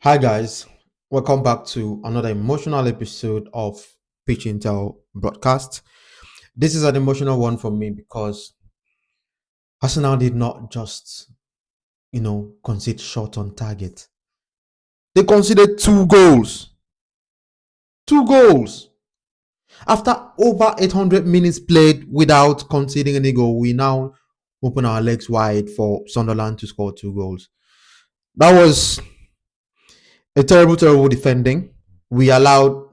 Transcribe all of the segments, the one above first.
Hi guys, welcome back to another emotional episode of Pitch Intel broadcast. This is an emotional one for me because Arsenal did not just, concede shot on target. They conceded two goals. Two goals. After over 800 minutes played without conceding any goal, we now open our legs wide for Sunderland to score two goals. That was a terrible defending. We allowed,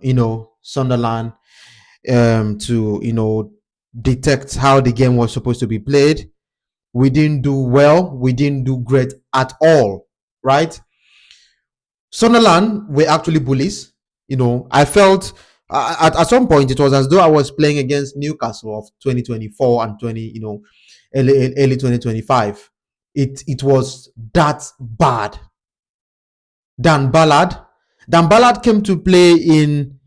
Sunderland to detect how the game was supposed to be played. We didn't do well. We didn't do great at all, right? Sunderland were actually bullies. I felt at some point it was as though I was playing against Newcastle of 2024 and early 2025. It was that bad. Dan Ballard. Dan Ballard came to play in,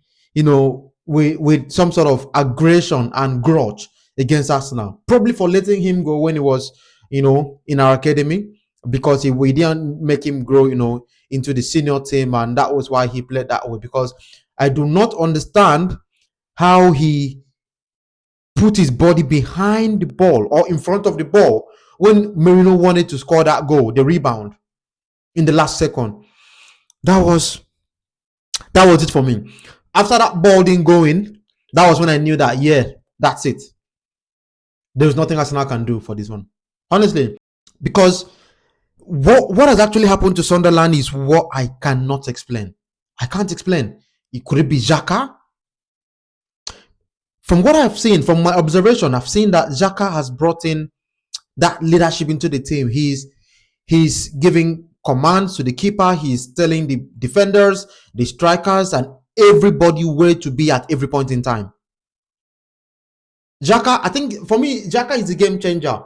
with some sort of aggression and grudge against Arsenal, probably for letting him go when he was, in our academy, because we didn't make him grow, into the senior team, and that was why he played that way. Because I do not understand how he put his body behind the ball or in front of the ball when Merino wanted to score that goal, the rebound in the last second. That was it for me. After that ball didn't go in, that was when I knew that, yeah, that's it. There's nothing Arsenal can do for this one. Honestly, because what has actually happened to Sunderland is what I cannot explain. I can't explain. Could it be Xhaka? From what I've seen, from my observation, I've seen that Xhaka has brought in that leadership into the team. He's giving commands to the keeper. He's telling the defenders, the strikers, and everybody where to be at every point in time. Xhaka, I think for me, Xhaka is the game changer.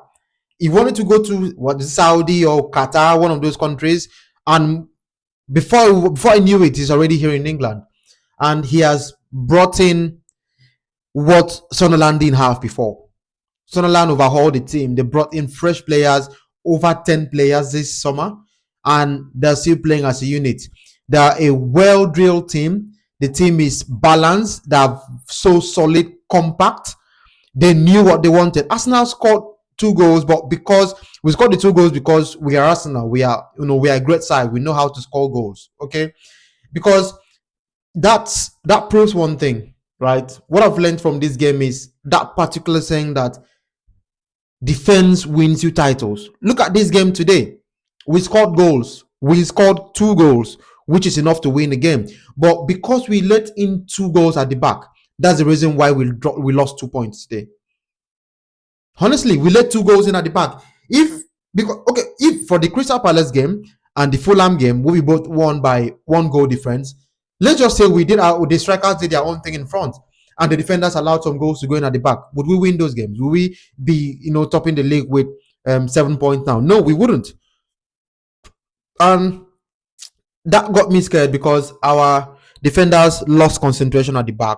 He wanted to go to Saudi or Qatar, one of those countries, and before I knew it, he's already here in England, and he has brought in what Sunderland didn't have before. Sunderland overhauled the team. They brought in fresh players, over 10 players this summer, and they're still playing as a unit. They're a well-drilled team. The team is balanced. They're so solid, compact. They knew what they wanted. Arsenal scored two goals, but because we scored the two goals because we are Arsenal, we are a great side. We know how to score goals. Okay, because that proves one thing, right? What I've learned from this game is that particular saying that defense wins you titles. Look at this game today. We scored goals. We scored two goals, which is enough to win the game. But because we let in two goals at the back, that's the reason why we lost 2 points today. Honestly, we let two goals in at the back. If for the Crystal Palace game and the Fulham game, we both won by 1 goal difference. Let's just say the strikers did their own thing in front, and the defenders allowed some goals to go in at the back. Would we win those games? Would we be, topping the league with 7 points now? No, we wouldn't. And that got me scared because our defenders lost concentration at the back.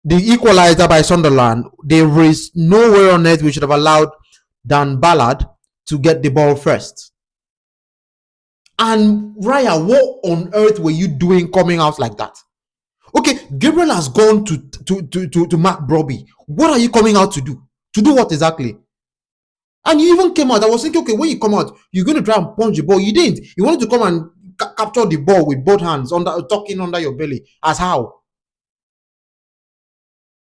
The equalizer by Sunderland, there is nowhere on earth we should have allowed Dan Ballard to get the ball first. And Raya, what on earth were you doing coming out like that? Okay, Gabriel has gone to Mark Brobbey. What are you coming out to do? To do what exactly? And you even came out. I was thinking, okay, when you come out, you're going to try and punch the ball. You didn't. You wanted to come and capture the ball with both hands, tucking under your belly. As how?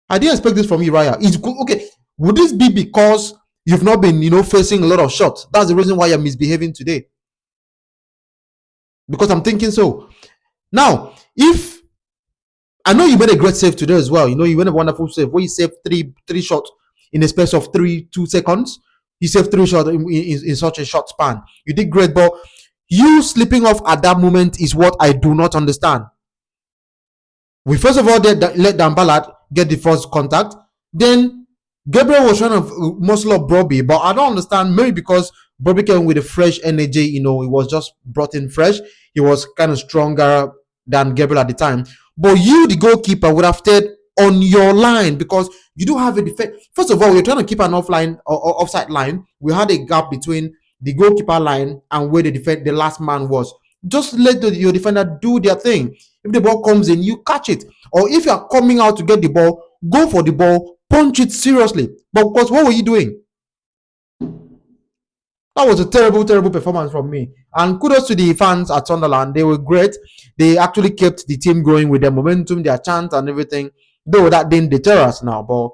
I didn't expect this from you, Raya. It's good. Okay, would this be because you've not been, facing a lot of shots? That's the reason why you're misbehaving today. Because I'm thinking so. Now, if I know you made a great save today as well. You made a wonderful save where you saved three shots in a space of 2 seconds. You saved 3 shots in such a short span. You did great, but you slipping off at that moment is what I do not understand. We first of all let Dan Ballard get the first contact. Then Gabriel was trying to muscle up Brobbey, but I don't understand. Maybe because Brobbey came with a fresh energy. He was just brought in fresh. He was kind of stronger than Gabriel at the time. But you, the goalkeeper, would have stayed on your line because you do have a defense. First of all, you're trying to keep an offside line. We had a gap between the goalkeeper line and where the last man was. Just let your defender do their thing. If the ball comes in, you catch it. Or if you are coming out to get the ball, go for the ball, punch it seriously. But because what were you doing? That was a terrible, terrible performance from me. And kudos to the fans at Sunderland. They were great. They actually kept the team going with their momentum, their chant, and everything. Though that didn't deter us now, but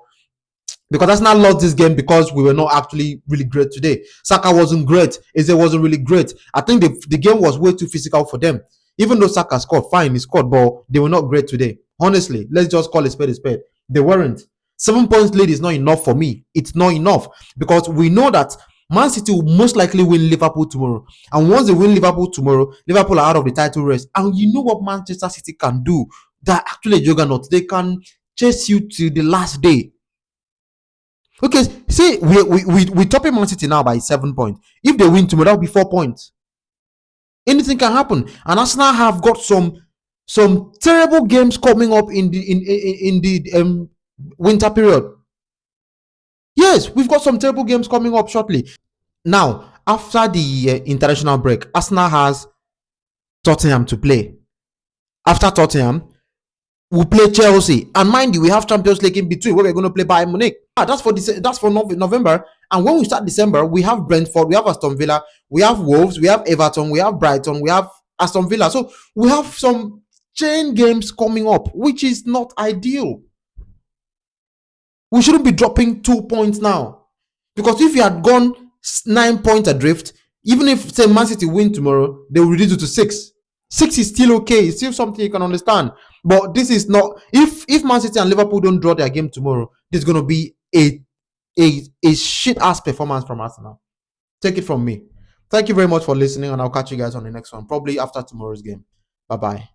because Arsenal lost this game because we were not actually really great today. Saka wasn't great. Eze wasn't really great. I think the game was way too physical for them. Even though Saka scored, fine, he scored, but they were not great today. Honestly, let's just call a spade a spade. They weren't. 7 points lead is not enough for me. It's not enough because we know that Man City will most likely win Liverpool tomorrow. And once they win Liverpool tomorrow, Liverpool are out of the title race. And you know what Manchester City can do? They're actually a juggernaut. They can chase you to the last day. Okay, see, we topping Man City now by 7 points. If they win tomorrow, that'll be 4 points. Anything can happen. And Arsenal have got some terrible games coming up in the winter period. Yes, we've got some terrible games coming up shortly. Now, after the international break, Arsenal has Tottenham to play. After Tottenham, we'll play Chelsea. And mind you, we have Champions League in between where we're going to play Bayern Munich. That's for November. And when we start December, we have Brentford, we have Aston Villa, we have Wolves, we have Everton, we have Brighton, we have Aston Villa. So we have some chain games coming up, which is not ideal. We shouldn't be dropping 2 points now. Because if you had gone 9 points adrift, even if, say, Man City win tomorrow, they will reduce it to 6. 6 is still okay. It's still something you can understand. But this is not. If Man City and Liverpool don't draw their game tomorrow, this is going to be a shit ass performance from Arsenal. Take it from me. Thank you very much for listening, and I'll catch you guys on the next one, probably after tomorrow's game. Bye bye.